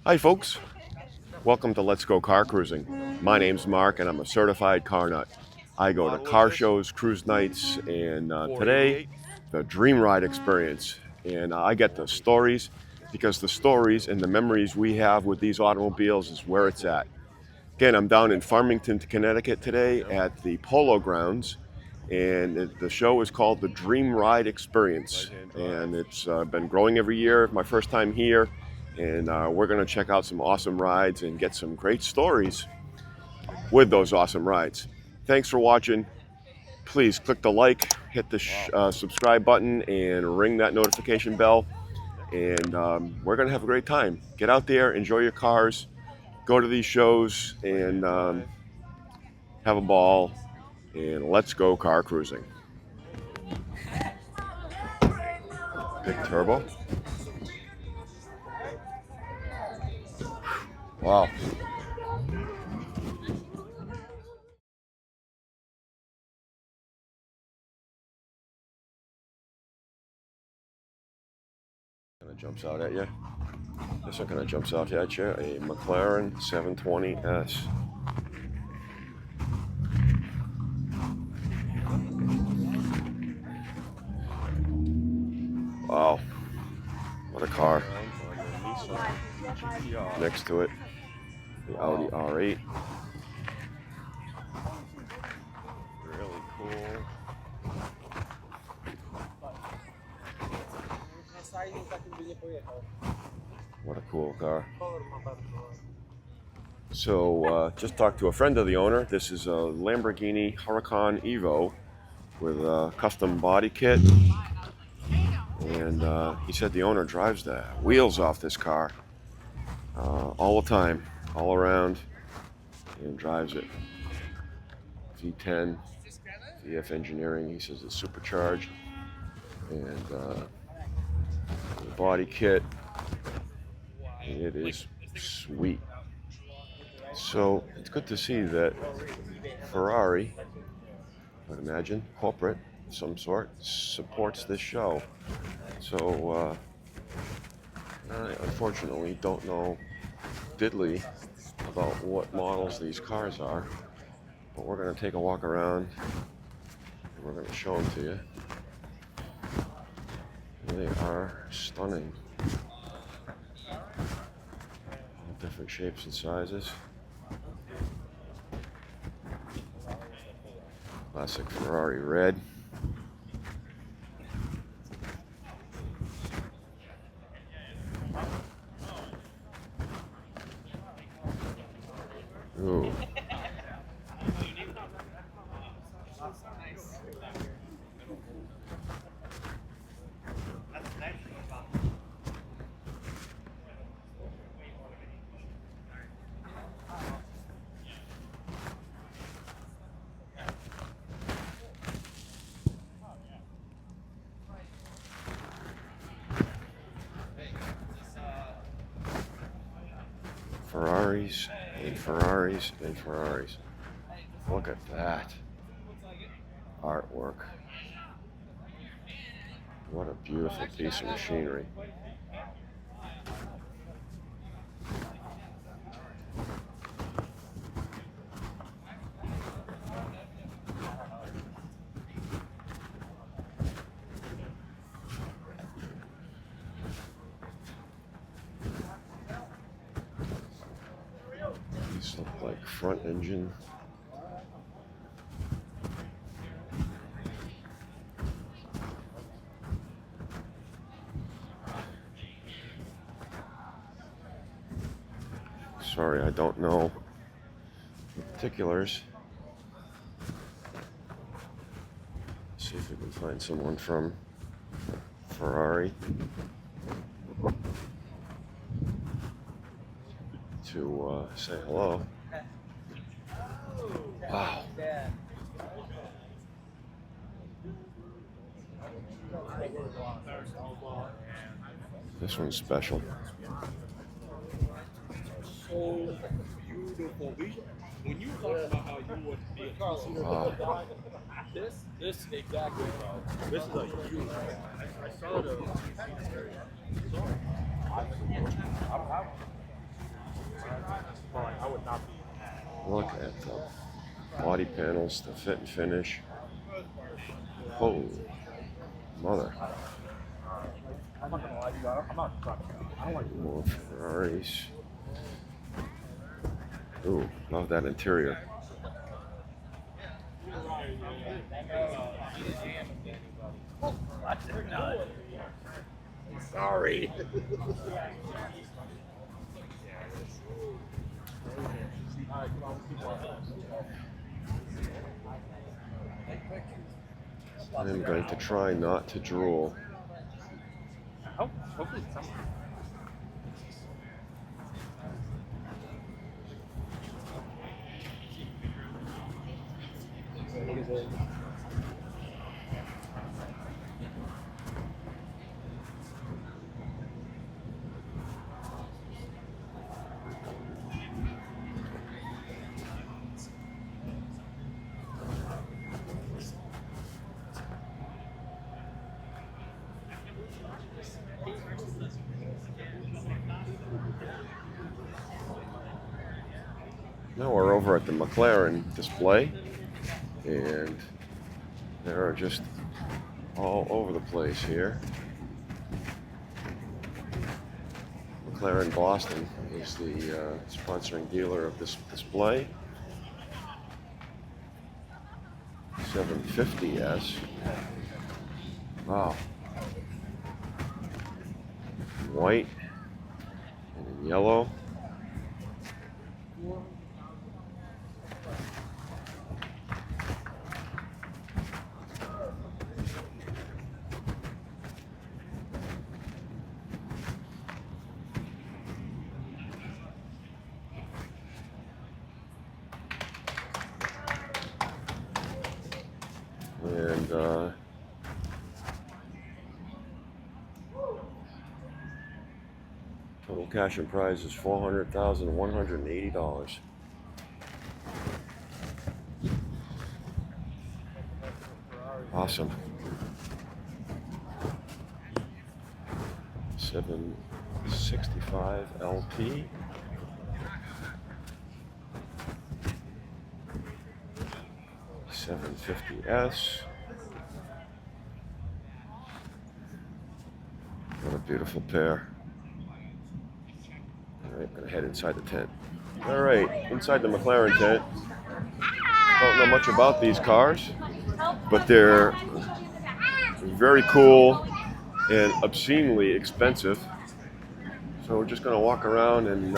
Hi folks, welcome to Let's Go Car Cruising. My name's Mark and I'm a certified car nut. I go to car shows, cruise nights, and today, the Dream Ride experience. And I get the stories because the stories and the memories we have with these automobiles is where it's at. Again, I'm down in Farmington, Connecticut today at the Polo Grounds, and the show is called the Dream Ride Experience, and it's been growing every year. My first time here, and we're going to check out some awesome rides and get some great stories with those awesome rides. Thanks for watching. Please click the like, hit the subscribe button, and ring that notification bell, and we're going to have a great time. Get out there, enjoy your cars, go to these shows, and have a ball, and let's go car cruising. Big turbo. Wow. Kind of jumps out at you. This one kind of jumps out at you. A McLaren 720S. Wow. What a car. Next to it, the Audi R8. Really cool. What a cool car. So just talked to a friend of the owner. This is a Lamborghini Huracan Evo with a custom body kit. And he said the owner drives the wheels off this car all the time, all around, and drives it. V10, VF Engineering, he says it's supercharged. And the body kit, it is sweet. So it's good to see that Ferrari, I'd imagine, corporate of some sort, supports this show. So I unfortunately don't know diddly about what models these cars are, but we're going to take a walk around and we're going to show them to you. They are stunning. All different shapes and sizes. Classic Ferrari red. Ooh. Ferraris and Ferraris and Ferraris. Look at that artwork. What a beautiful piece of machinery. These look like front engine. Sorry, I don't know the particulars. See if we can find someone from Ferrari to say hello. Wow. This one's special. So beautiful. When you talk about how you would be a Wow. this exactly, bro. This is a huge. I saw the. Look at the body panels, the fit and finish. Holy mother. More Ferraris. Ooh, love that interior. Sorry. I'm going to try not to drool. Oh, hopefully it's somewhere. Now we're over at the McLaren display, and there are just all over the place here. McLaren Boston is the sponsoring dealer of this display. 750S. Wow. White and in yellow. And total cash and prize is $400,180. Awesome. 765 LP. $750S. What a beautiful pair. All right, gonna head inside the tent. All right, inside the McLaren tent. Don't know much about these cars, but they're very cool and obscenely expensive. So we're just gonna walk around and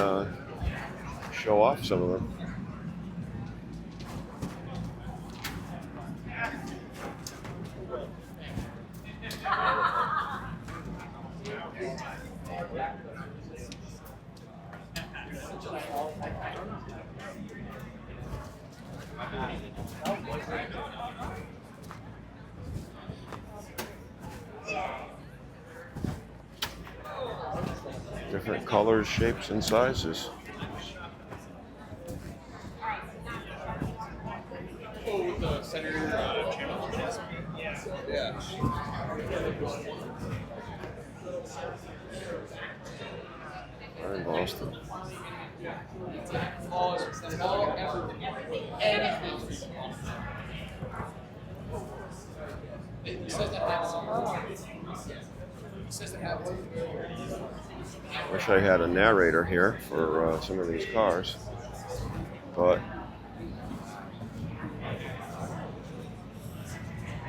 show off some of them. Different colors, shapes, and sizes. Oh, with the center channel. Yeah. We're in Boston. Wish I had a narrator here for some of these cars, but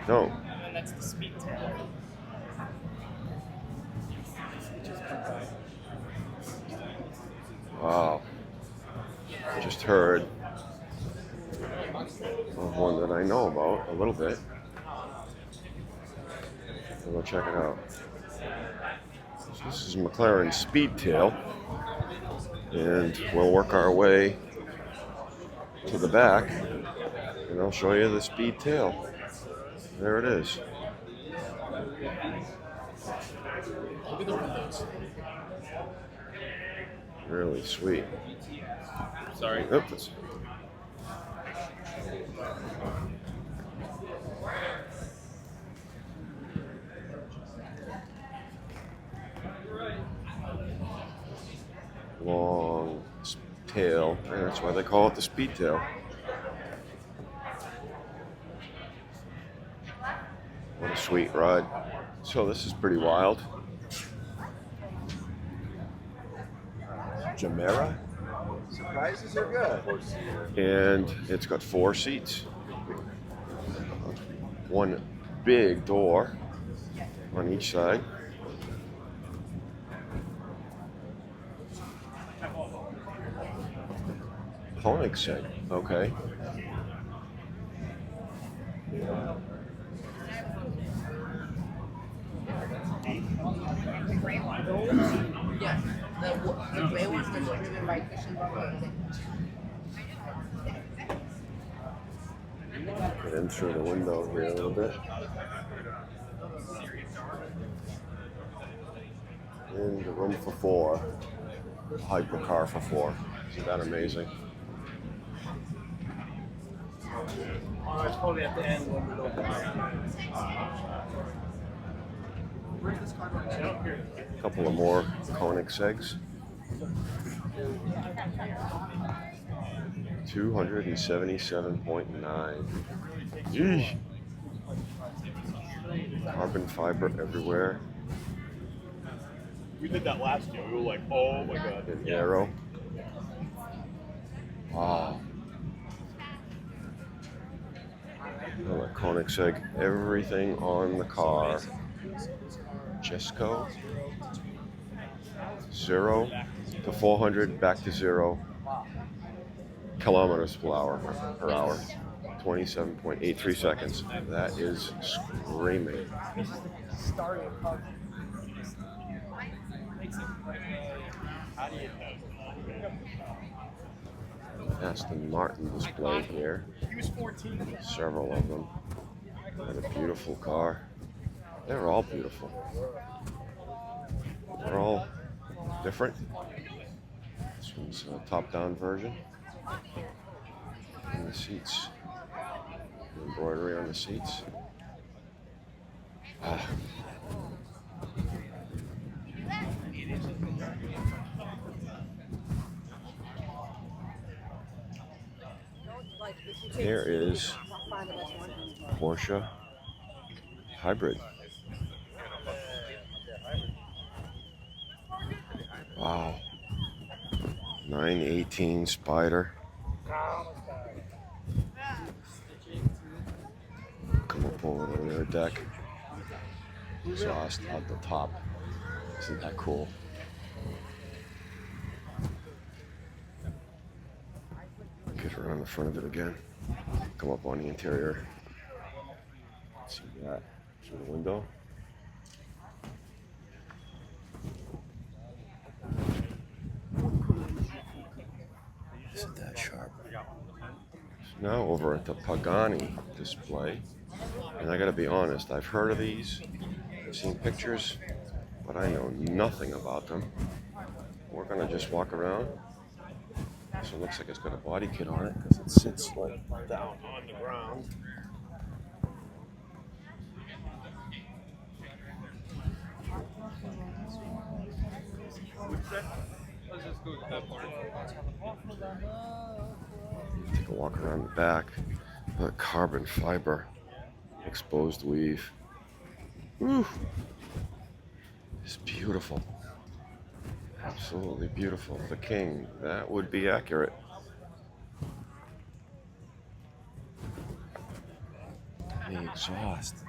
don't. And that's the speed tail. Wow. Just heard of one that I know about a little bit. We'll check it out. So this is McLaren Speedtail, and we'll work our way to the back, and I'll show you the Speedtail. There it is. Look at the windows. Really sweet. Sorry. Oops. Long tail, and that's why they call it the speed tail. What a sweet ride. So this is pretty wild. Jumeirah. Surprises are good. And it's got 4 seats. One big door on each side. Koenigsegg, okay. Yes, the gray ones are driven by Christian Barber. Get in through the window here a little bit. And the room for 4. Hypercar for 4. Isn't that amazing? It's probably at the end when we go A couple of more Koenigsegg's. 277.9. Yeesh. Carbon fiber everywhere. We did that last year. We were like, oh my god. An arrow. Wow. Oh, a Koenigsegg. Everything on the car. Jesco. 0 to 400, back to 0 kilometers per hour. 27.83 seconds. That is screaming. Aston Martin display here. Several of them. What a beautiful car. They're all beautiful. They're all different. This one's a top-down version. And the seats. Embroidery on the seats. Ah. Here is Porsche Hybrid. Wow. 918 Spider. Come up over the rear deck. Exhaust at the top. Isn't that cool? Get around the front of it again. Come up on the interior. See that through the window. Isn't that sharp? So now over at the Pagani display, and I gotta be honest, I've heard of these, I've seen pictures, but I know nothing about them. We're gonna just walk around. So it looks like it's got a body kit on it because it sits like down on the ground. Take a walk around the back. The carbon fiber, exposed weave. Woo! It's beautiful. Absolutely beautiful. The King. That would be accurate. The exhaust.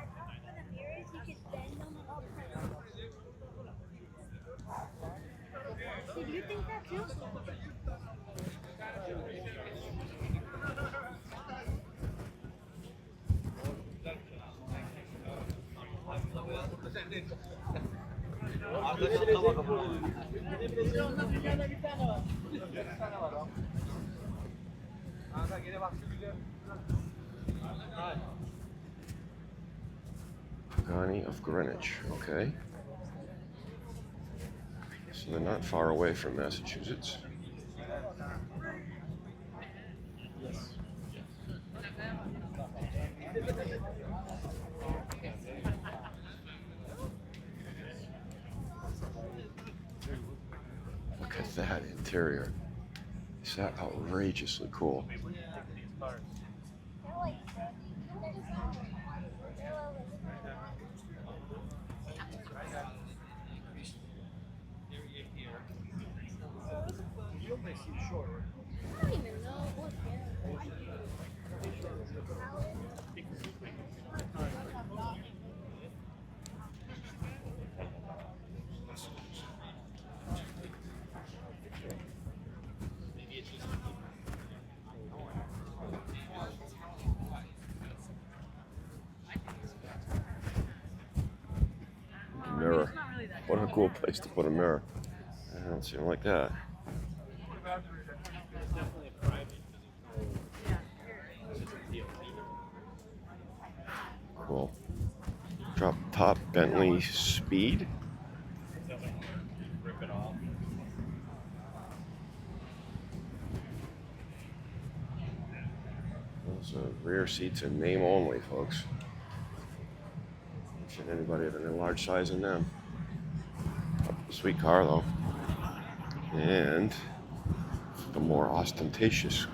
Did you think that too? Pagani of Greenwich, okay. So they're not far away from Massachusetts. Look at that interior. Is that outrageously cool? Mirror. What a cool place to put a mirror. I don't see them like that. Cool. Drop top Bentley Speed. Those are rear seats and name only, folks. Should anybody have any large size in them? Sweet car though. And the more ostentatious,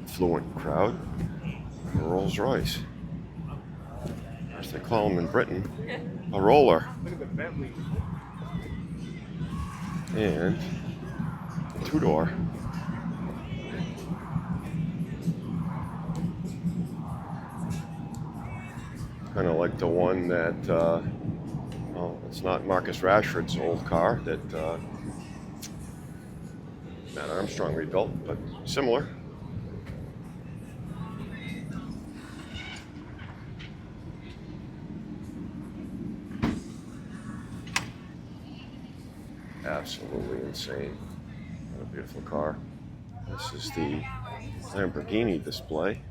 fluent crowd, Rolls Royce. As they call them in Britain, a roller. And a two-door. Kind of like the one that, well, it's not Marcus Rashford's old car that Matt Armstrong rebuilt, but similar. Absolutely insane. What a beautiful car. This is the Lamborghini display.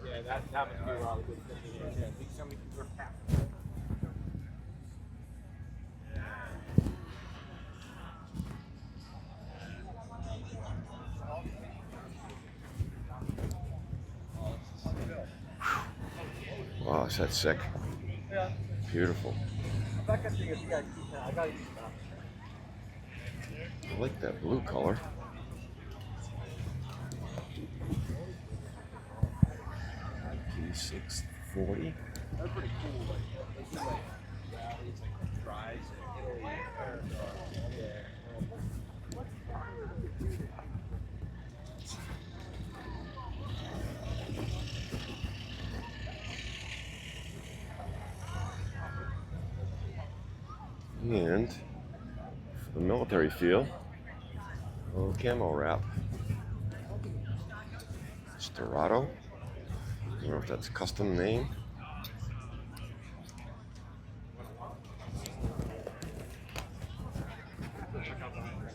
Yeah, that happens to be a lot of good things. Yeah, I think somebody can work out. Wow, is that sick? Beautiful. I like that blue color. P640. They're pretty cool. They do like rallies, like drives in Italy. And for the military feel, a little camo wrap. Storado. I don't know if that's a custom name.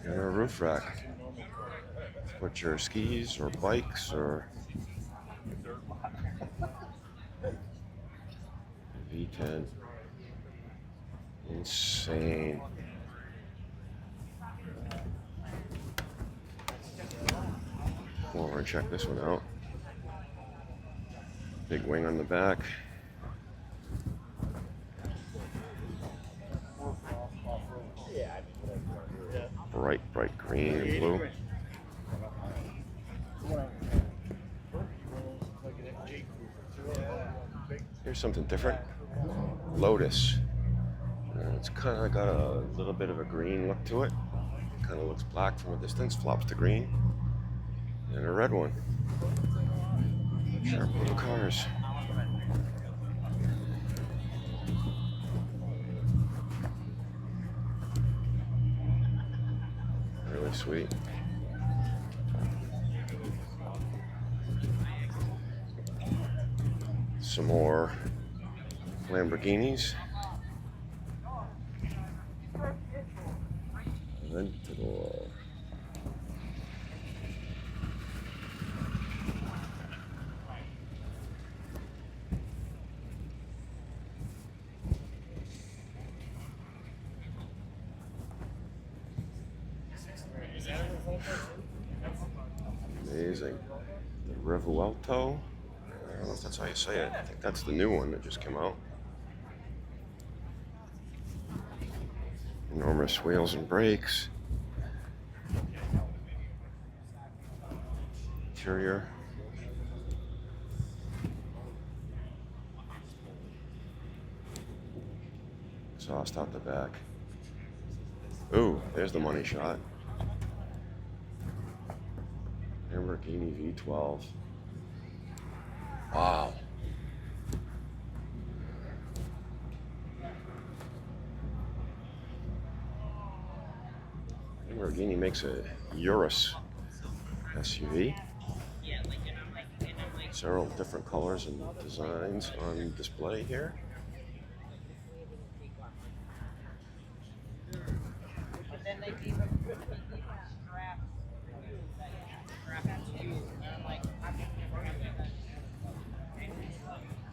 And a roof rack. Put your skis or bikes or V10. Insane. Come over and check this one out. Big wing on the back. Bright, bright green and blue. Here's something different. Lotus. It's kind of got a little bit of a green look to it. Kind of looks black from a distance, flops to green. And a red one. Sharp little cars. Really sweet. Some more Lamborghinis. Aventador. Amazing. The Revuelto. I don't know if that's how you say it. I think that's the new one that just came out. And Enormous wheels and brakes. Interior. Exhaust out the back. Ooh, there's the money shot. Lamborghini V12. Wow. Lamborghini makes a Urus SUV. Several different colors and designs on display here.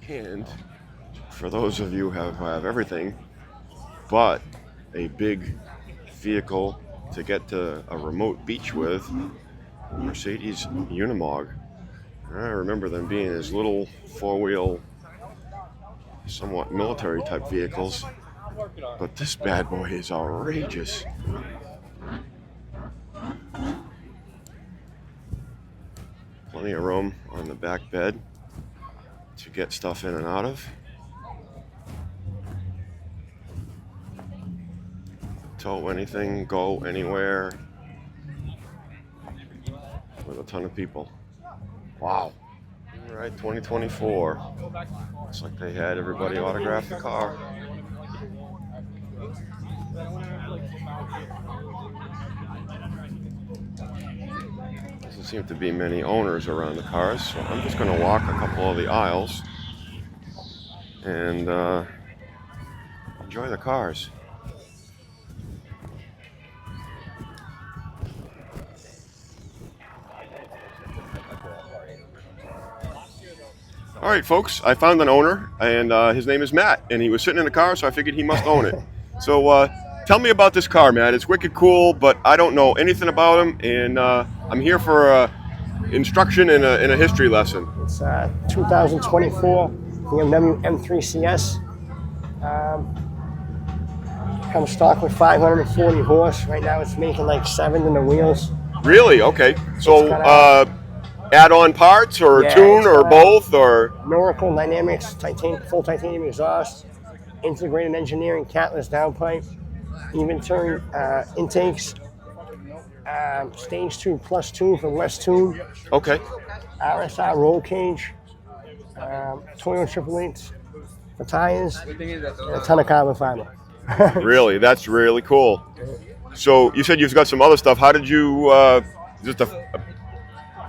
And for those of you who have everything but a big vehicle to get to a remote beach with, Mercedes Unimog. I remember them being as little four-wheel, somewhat military type vehicles, but this bad boy is outrageous. Plenty of room on the back bed to get stuff in and out of. Tow anything, go anywhere with a ton of people. Wow. All right, 2024. Looks like they had everybody autograph the car. Doesn't seem to be many owners around the cars, so I'm just going to walk a couple of the aisles and enjoy the cars. All right, folks, I found an owner, and his name is Matt, and he was sitting in the car, so I figured he must own it. So tell me about this car, Matt. It's wicked cool, but I don't know anything about him, and I'm here for instruction and a history lesson. It's 2024 BMW M3 CS. Comes stock with 540 horse. Right now it's making like 7 in the wheels. Really? Okay. So add-on parts or tune or both or? Miracle Dynamics, full titanium exhaust, integrated engineering, catless downpipe, even turn intakes, stage 2 plus tune for less tune. Okay. RSR roll cage, Toyota Triple Eights for tires, and a ton of carbon fiber. Really? That's really cool. So you said you've got some other stuff. How did you, is this the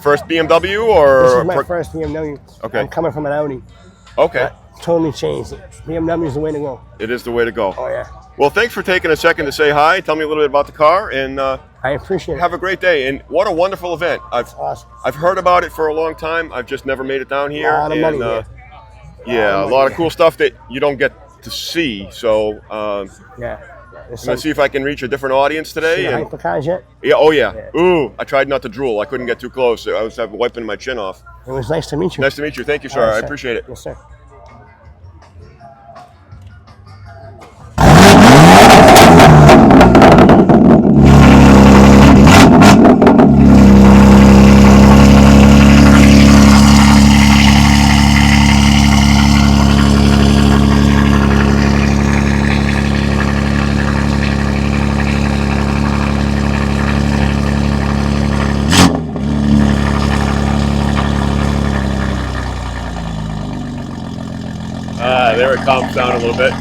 first BMW or? This is my first BMW. Okay. I'm coming from an Audi. Okay. Totally changed. BMW is the way to go. It is the way to go. Oh yeah. Well, thanks for taking a second to say hi. Tell me a little bit about the car, and I appreciate it. have a great day. And what a wonderful event! Awesome. I've heard about it for a long time. I've just never made it down here. A lot of money here. Yeah, a lot of cool stuff that you don't get to see. So Yeah. I'm gonna see if I can reach a different audience today. See the And, hypercars yet? yeah. Oh yeah. Ooh, I tried not to drool. I couldn't get too close. I was wiping my chin off. It was nice to meet you. Nice to meet you. Thank you, sir. All right, I sir. appreciate it. Yes, sir. There it calms down a little bit.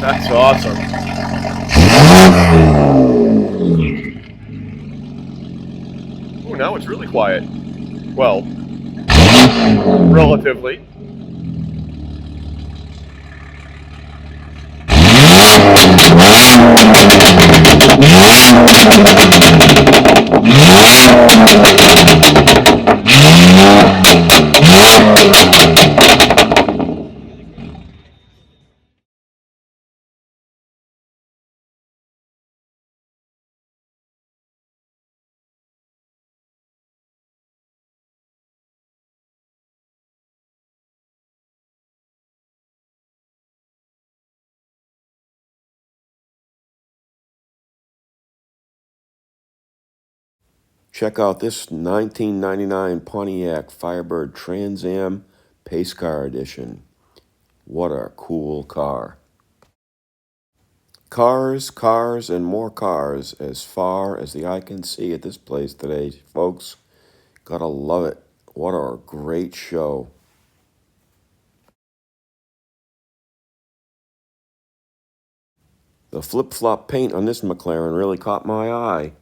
That's awesome. Oh, now it's really quiet. Well, relatively. Check out this 1999 Pontiac Firebird Trans Am Pace Car Edition. What a cool car. Cars, cars, and more cars as far as the eye can see at this place today, folks. Gotta love it. What a great show. The flip-flop paint on this McLaren really caught my eye.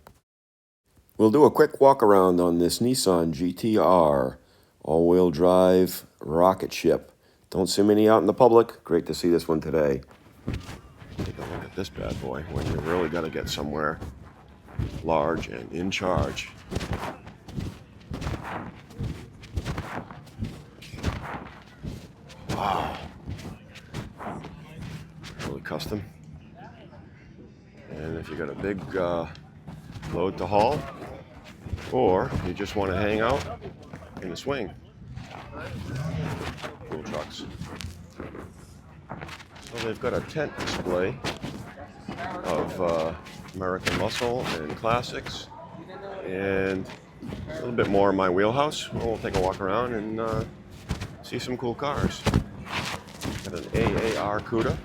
We'll do a quick walk around on this Nissan GT-R, all-wheel drive rocket ship. Don't see many out in the public. Great to see this one today. Take a look at this bad boy when you really got to get somewhere large and in charge. Wow. Really custom. And if you got a big load to haul, or you just want to hang out in the swing. Cool trucks. So they've got a tent display of American muscle and classics, and a little bit more in my wheelhouse. We'll take a walk around and see some cool cars. Got an AAR CUDA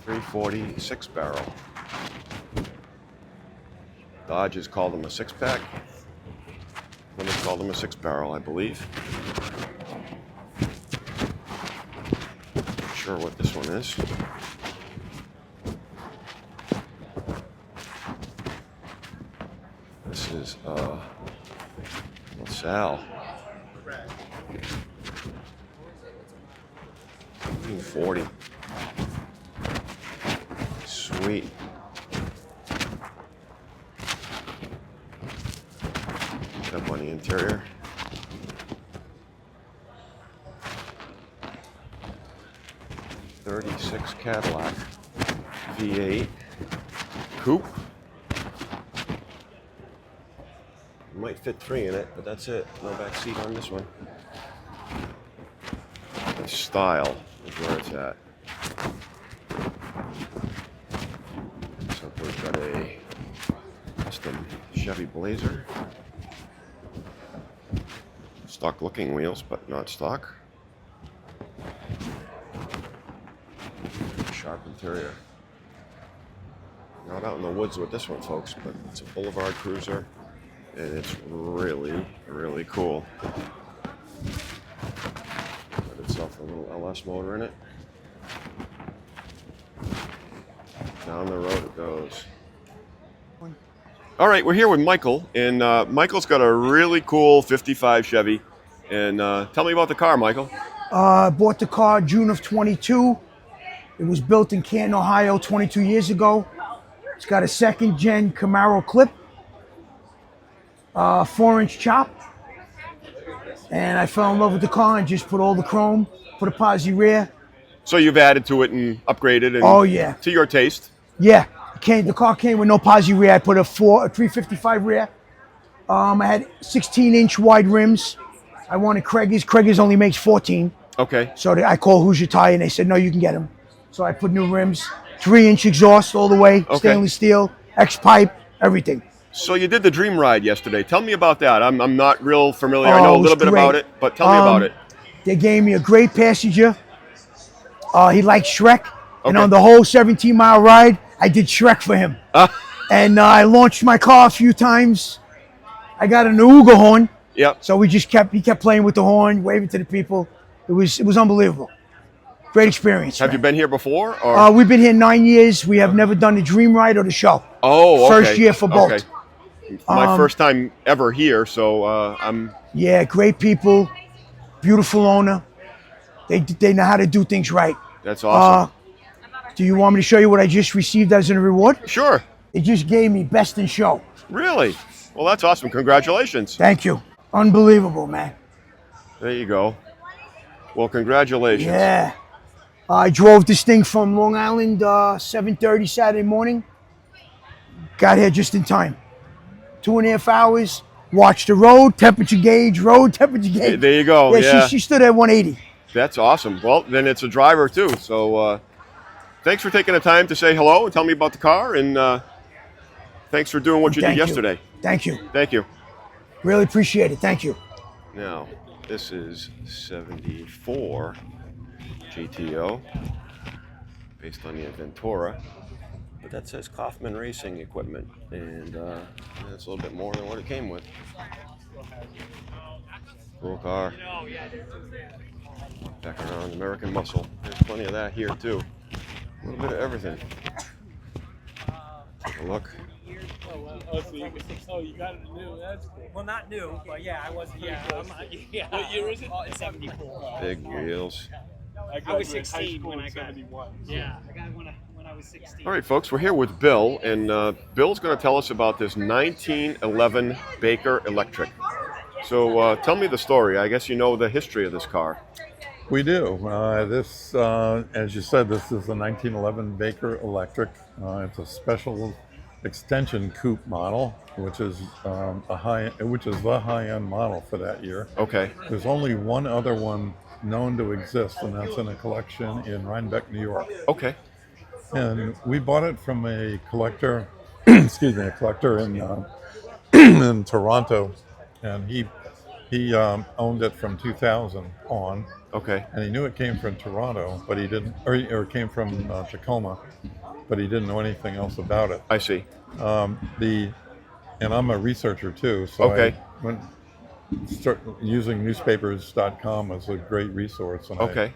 340 6-barrel. Dodge has called them a 6-pack. Plymouth called them a 6-barrel, I believe. Not sure what this one is. This is LaSalle. 1940. Sweet. Up on the interior. '36 Cadillac V8 coupe. Might fit 3 in it, but that's it. No back seat on this one. The style is where it's at. So we've got a custom Chevy Blazer. Stock looking wheels, but not stock. Sharp interior. Not out in the woods with this one, folks, but it's a Boulevard Cruiser, and it's really, really cool. Got itself a little LS motor in it. Down the road it goes. All right, we're here with Michael, and Michael's got a really cool 55 Chevy. And tell me about the car, Michael. Bought the car June of 22. It was built in Canton, Ohio 22 years ago. It's got a second-gen Camaro clip, 4-inch chop. And I fell in love with the car and just put all the chrome, put a posi rear. So you've added to it and upgraded and Oh, yeah. to your taste. Yeah, the car came with no posi rear. I put a 355 rear. I had 16-inch wide rims. I wanted Craigers. Craigers only makes 14. Okay. So I called Hoosier Tire and they said, no, you can get them. So I put new rims, 3-inch exhaust all the way, Okay. stainless steel, X-pipe, everything. So you did the Dream Ride yesterday. Tell me about that. I'm not real familiar. I Oh, know a it little was bit great. about it, but tell me about it. They gave me a great passenger. He liked Shrek. And Okay. on the whole 17-mile ride, I did Shrek for him. And I launched my car a few times. I got an Ooga horn. Yep. So he kept playing with the horn, waving to the people. It was unbelievable. Great experience. Have you man. been here before? Or? We've been here 9 years. We have never done the Dream Ride or the show. Oh, okay. First year for both. Okay. My first time ever here, so I'm. Yeah, great people, beautiful owner. They know how to do things right. That's awesome. Do you want me to show you what I just received as a reward? Sure. It just gave me best in show. Really? Well, that's awesome. Congratulations. Thank you. Unbelievable, man. There you go. Well, congratulations. Yeah. I drove this thing from Long Island 7:30 Saturday morning. Got here just in time. 2.5 hours. Watched the road temperature gauge. There you go. Yeah. She stood at 180. That's awesome. Well, then it's a driver too. So thanks for taking the time to say hello and tell me about the car. And thanks for doing what you did Thank you. yesterday. Thank you. Thank you. Really appreciate it. Thank you. Now, this is 74 GTO, based on the Ventura. But that says Kaufman Racing Equipment, and that's a little bit more than what it came with. Cool car. Back around American Muscle. There's plenty of that here too. A little bit of everything. Take a look. Oh, you got it new. That's cool. Well, not new, but yeah, I wasn't. Yeah, yeah. What year is it? It's 74. Big wheels. I was 16 when I got it. Yeah, I got it when I was 16. All right, folks, we're here with Bill, and Bill's going to tell us about this 1911 Baker Electric. So tell me the story. I guess you know the history of this car. We do. This, as you said, this is a 1911 Baker Electric. It's a special extension coupe model, which is the high-end model for that year. Okay. There's only one other one known to exist, and that's in a collection in Rhinebeck, New York. Okay. And we bought it from a collector, excuse me, a collector in in Toronto, and he owned it from 2000 on. Okay. And he knew it came from Toronto, but he didn't, or it came from Tacoma, but he didn't know anything else about it. I see. And I'm a researcher too, so Okay. I went start using newspapers.com as a great resource. And Okay.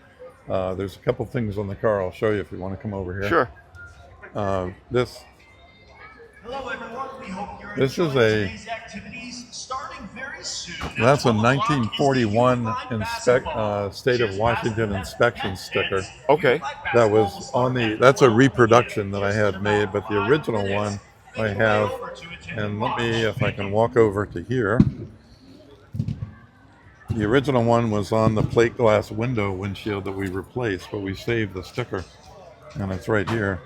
There's a couple things on the car I'll show you if you want to come over here. Sure. This Hello everyone, we hope you're This is enjoying a- today's activities starting very soon. That's a At 12 o'clock is the 1941 Unified Basketball. State of Cheers, Washington basketball inspection fans. sticker. Okay. That was on that's a reproduction that I had made, but the original one I have, and let me, if I can walk over to here. The original one was on the plate glass windshield that we replaced, but we saved the sticker, and it's right here.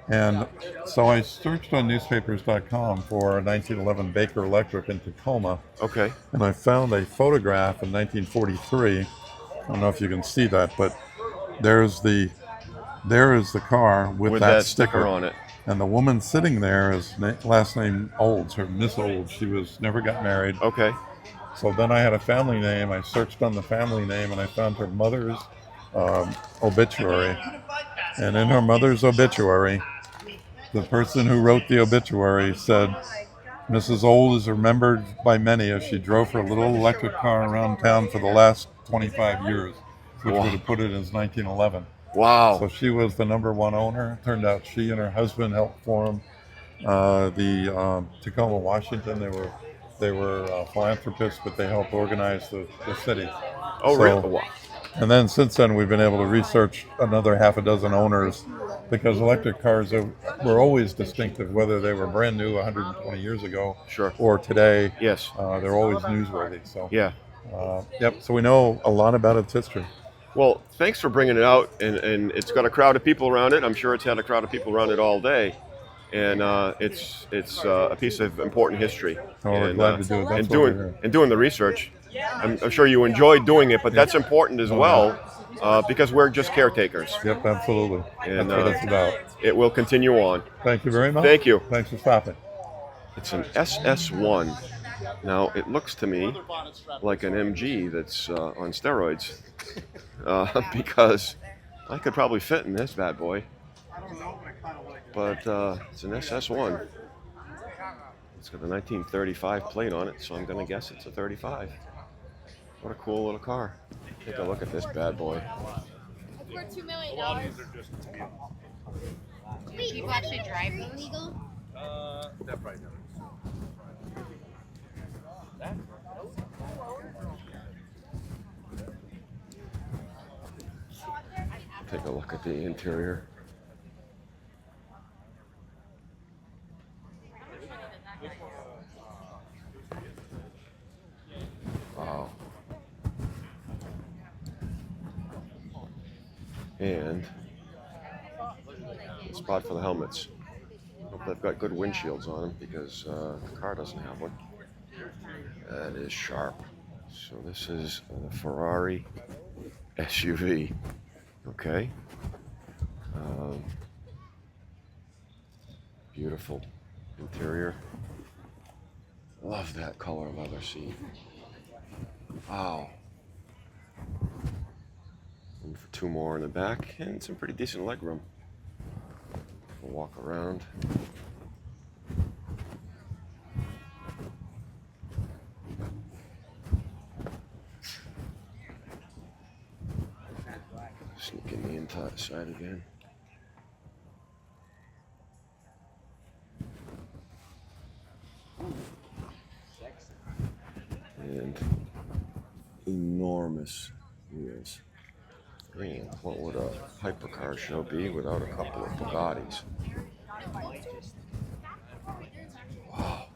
And so I searched on newspapers.com for a 1911 Baker Electric in Tacoma, Okay. and I found a photograph in 1943. I don't know if you can see that, but there is the car with That sticker on it. And the woman sitting there is last name Olds, or Miss Olds. She never got married. Okay. So then I had a family name. I searched on the family name, and I found her mother's obituary. And in her mother's obituary, the person who wrote the obituary said, Mrs. Old is remembered by many as she drove her little electric car around town for the last 25 years, which would have put it as 1911. Wow. So she was the number one owner. Turned out she and her husband helped form the Tacoma, Washington. They were philanthropists, but they helped organize the city. Oh, So- really? Wow. And then since then, we've been able to research another half a dozen owners, because electric cars were always distinctive, whether they were brand new 120 years ago Sure. or today. Yes. They're always newsworthy. So Yeah. yep. So we know a lot about its history. Well, thanks for bringing it out, and it's got a crowd of people around it. I'm sure it's had a crowd of people around it all day, and it's a piece of important history. Oh, we're and, glad to do it. That's and what we're doing here. and doing the research. I'm sure you enjoyed doing it, but that's important as well, because we're just caretakers. Yep, absolutely. And, That's what it's about. It will continue on. Thank you very much. Thank you. Thanks for stopping. It's an SS1. Now, it looks to me like an MG that's on steroids, because I could probably fit in this bad boy. But it's an SS1. It's got a 1935 plate on it, so I'm going to guess it's a 35. What a cool little car. Take a look at this bad boy. It's worth $2 million. Do people actually drive illegal? That probably never. Take a look at the interior. Wow. And a spot for the helmets. Hope they've got good windshields on them, because the car doesn't have one. That is sharp. So this is a Ferrari SUV. Okay. Beautiful Interior. Love that color leather seat. Wow. Room for 2 more in the back and some pretty decent leg room. We'll walk around. Sneak in the inside again. And enormous wheels. Man, what would a hypercar show be without a couple of Bugattis? Wow.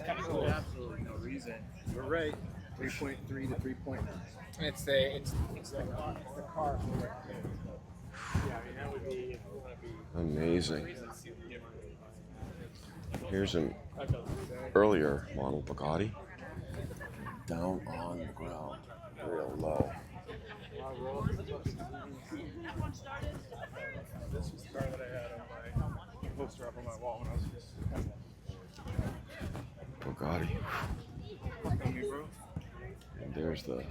Absolutely no reason. You're right. 3.3 to 3.9. It's the car. Amazing. Here's an earlier model Bugatti. Down on the ground, real low. This is the car that I had on my poster up on my wall when I was Bugatti. bro. And there's the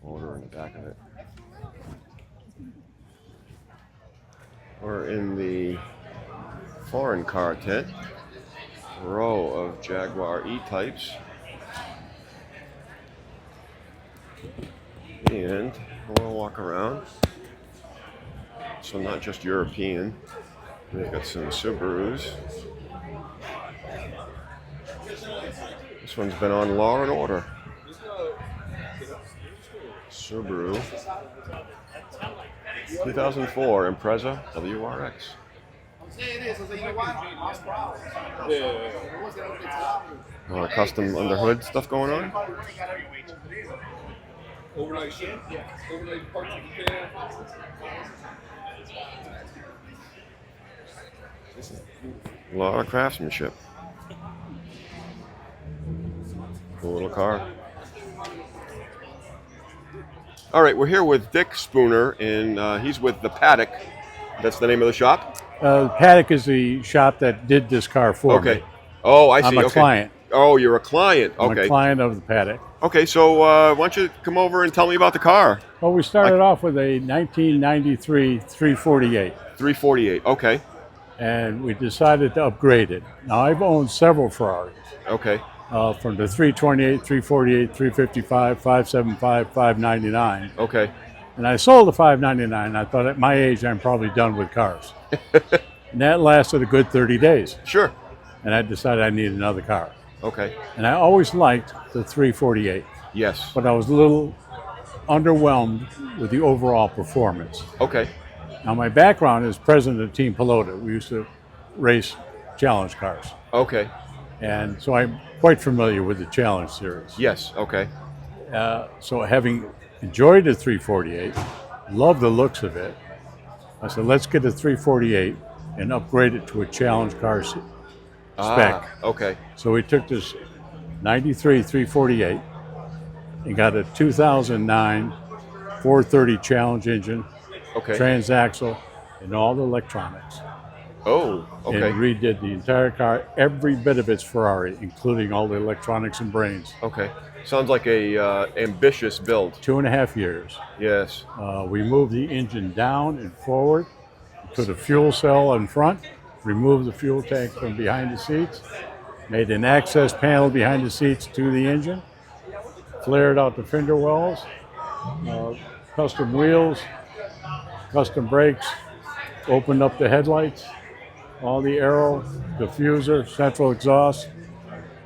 motor in the back of it. We're in the foreign car tent. Row of Jaguar E-types. And we'll walk around. So not just European. We've got some Subarus. This one's been on Law and Order. Subaru. 2004 Impreza WRX. Custom underhood stuff going on. Overnight shit? Overnight parts of the can. A lot of craftsmanship. Cool little car. All right, we're here with Dick Spooner, and he's with the Paddock. That's the name of the shop? Paddock is the shop that did this car for me. Okay. Oh, I see. I'm a client. Oh, you're a client. Okay. I'm a client of the Paddock. Okay, so why don't you come over and tell me about the car? Well, we started off with a 1993 348. 348, okay. And we decided to upgrade it. Now, I've owned several Ferraris. Okay. From the 328, 348, 355, 575, 599. Okay. And I sold the 599. I thought at my age, I'm probably done with cars. And that lasted a good 30 days. Sure. And I decided I needed another car. Okay. And I always liked the 348. Yes. But I was a little underwhelmed with the overall performance. Okay. Now, my background is president of Team Pelota. We used to race challenge cars. Okay. And so I'm quite familiar with the challenge series. Yes, okay. So having enjoyed the 348, loved the looks of it, I said, let's get a 348 and upgrade it to a challenge car spec. Okay. So we took this 93 348 and got a 2009 430 challenge engine, Okay. transaxle, and all the electronics. Oh, okay. And redid the entire car, every bit of it's Ferrari, including all the electronics and brains. Okay. Sounds like a ambitious build. 2.5 years. Yes. We moved the engine down and forward, put a fuel cell in front, removed the fuel tank from behind the seats, made an access panel behind the seats to the engine, flared out the fender wells, custom wheels, custom brakes, opened up the headlights, all the aero, diffuser, central exhaust,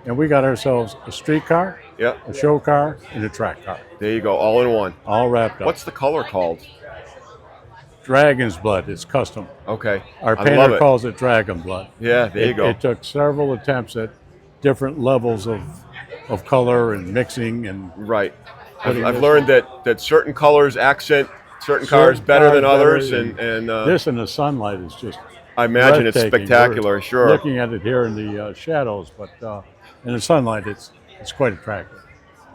and we got ourselves a street car, Yep. a show car, and a track car. There you go, all in one. All wrapped up. What's the color called? Dragon's blood. It's custom. Okay. Our I love painter it. calls it dragon blood. Yeah, there you go. It took several attempts at different levels of color and mixing and Right. putting I've this- learned that certain colors accent certain cars better than cars others, better, and this in the sunlight is just I imagine it's breathtaking. spectacular. We're Sure. looking at it here in the shadows, but in the sunlight, it's quite attractive.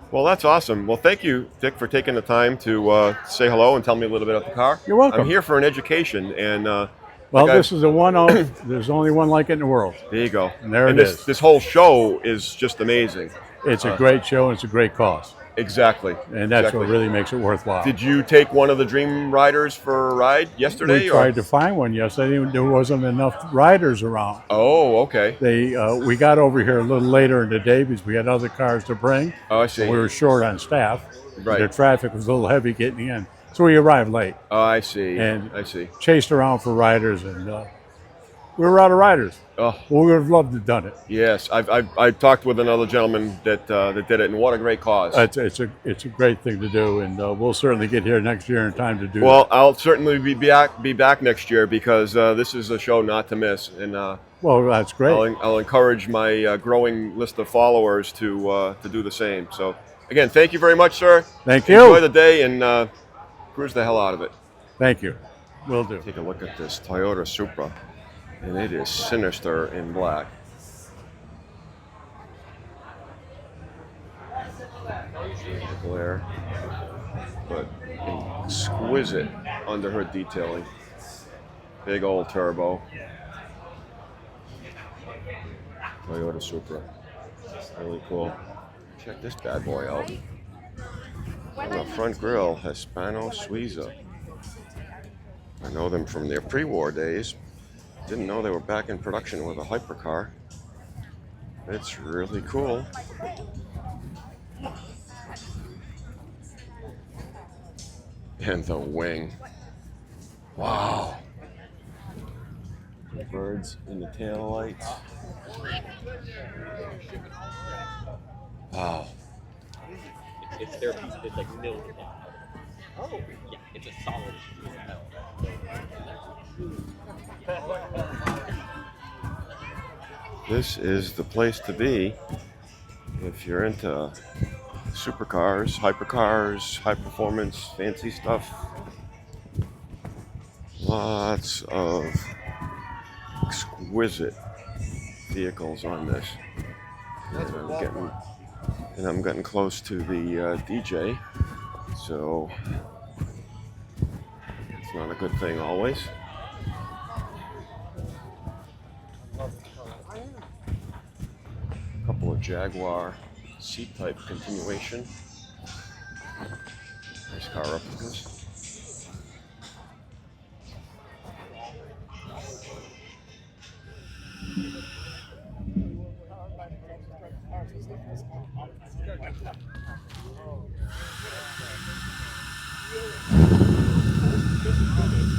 Well, that's awesome. Well, thank you, Dick, for taking the time to say hello and tell me a little bit about the car. You're welcome. I'm here for an education, and Well, Like this is a one-off. There's only one like it in the world. There you go. And there it this, is. This whole show is just amazing. It's a great show and it's a great cause. Exactly. And that's exactly. what really makes it worthwhile. Did you take one of the Dream Riders for a ride yesterday? We tried to find one yesterday. There wasn't enough riders around. Oh, okay. We got over here a little later in the day because we had other cars to bring. Oh, I see. So we were short on staff. Right. The traffic was a little heavy getting in. So we arrived late. Oh, I see. And I see. Chased around for riders, and we were out of riders. Oh, well, we would have loved to have done it. Yes, I've talked with another gentleman that did it, and what a great cause. It's a great thing to do, and we'll certainly get here next year in time to do. Well, that. I'll certainly be back next year because this is a show not to miss, and well, that's great. I'll encourage my growing list of followers to do the same. So again, thank you very much, sir. Thank you. Enjoy the day and cruise the hell out of it. Thank you. Will do. Take a look at this Toyota Supra, and it is sinister in black. Glare, but exquisite underhood detailing. Big old turbo. Toyota Supra. Really cool. Check this bad boy out. On the front grille, Hispano Suiza. I know them from their pre-war days. Didn't know they were back in production with a hypercar. It's really cool. And the wing. Wow. The birds in the tail lights. Wow. It's their piece. It's like milled down. Oh, yeah. It's a solid piece of metal. This is the place to be if you're into supercars, hypercars, high performance, fancy stuff. Lots of exquisite vehicles on this. And I'm getting close to the DJ, so it's not a good thing always. A couple of Jaguar C-type continuation. Nice car replicas.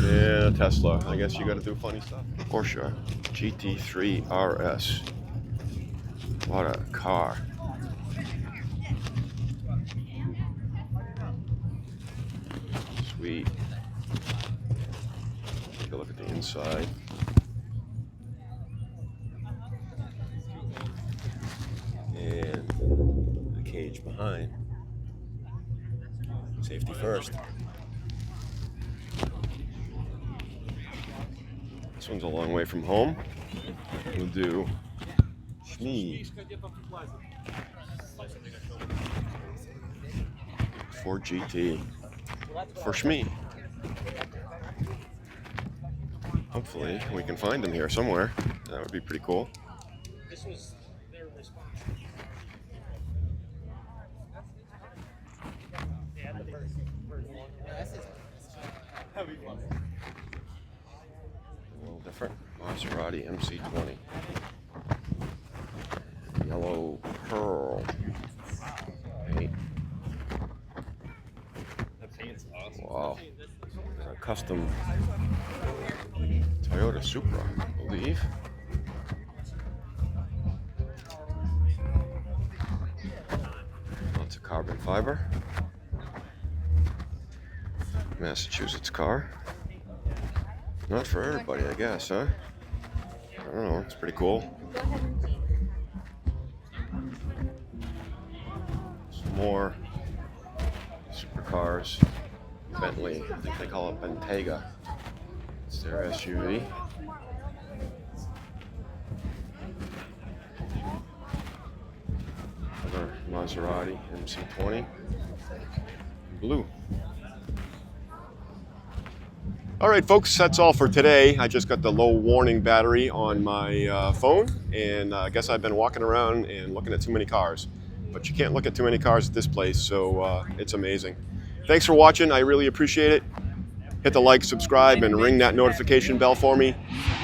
Yeah, Tesla. I guess you got to do funny stuff. Porsche GT3 RS. What a car. Sweet. Take a look at the inside. And the cage behind. Safety first. This one's a long way from home. We'll do Shmee. Ford GT for Shmee. Hopefully we can find them here somewhere. That would be pretty cool. This was their response. A little different. Maserati MC20. Yellow pearl paint. That paint's awesome. Wow. A custom Toyota Supra, I believe. Lots of carbon fiber. Massachusetts car. Not for everybody, I guess, huh? I don't know, it's pretty cool. Some more supercars. Bentley, I think they call it Bentayga. It's their SUV. Another Maserati MC20. Blue. All right, folks, that's all for today. I just got the low warning battery on my phone, and I guess I've been walking around and looking at too many cars. But you can't look at too many cars at this place, so it's amazing. Thanks for watching. I really appreciate it. Hit the like, subscribe, and ring that notification bell for me.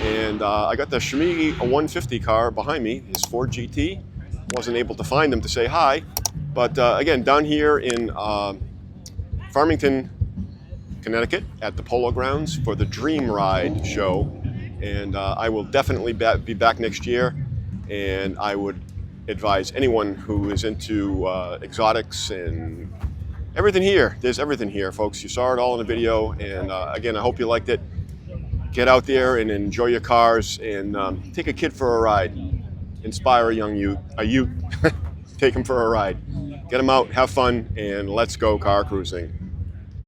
And I got the Shimigi 150 car behind me, his Ford GT. Wasn't able to find him to say hi. But again, down here in Farmington, Connecticut at the Polo Grounds for the Dream Ride show. And I will definitely be back next year. And I would advise anyone who is into exotics and everything here. There's everything here, folks. You saw it all in the video. And again, I hope you liked it. Get out there and enjoy your cars and take a kid for a ride. Inspire a youth. Take him for a ride. Get him out, have fun, and let's go car cruising.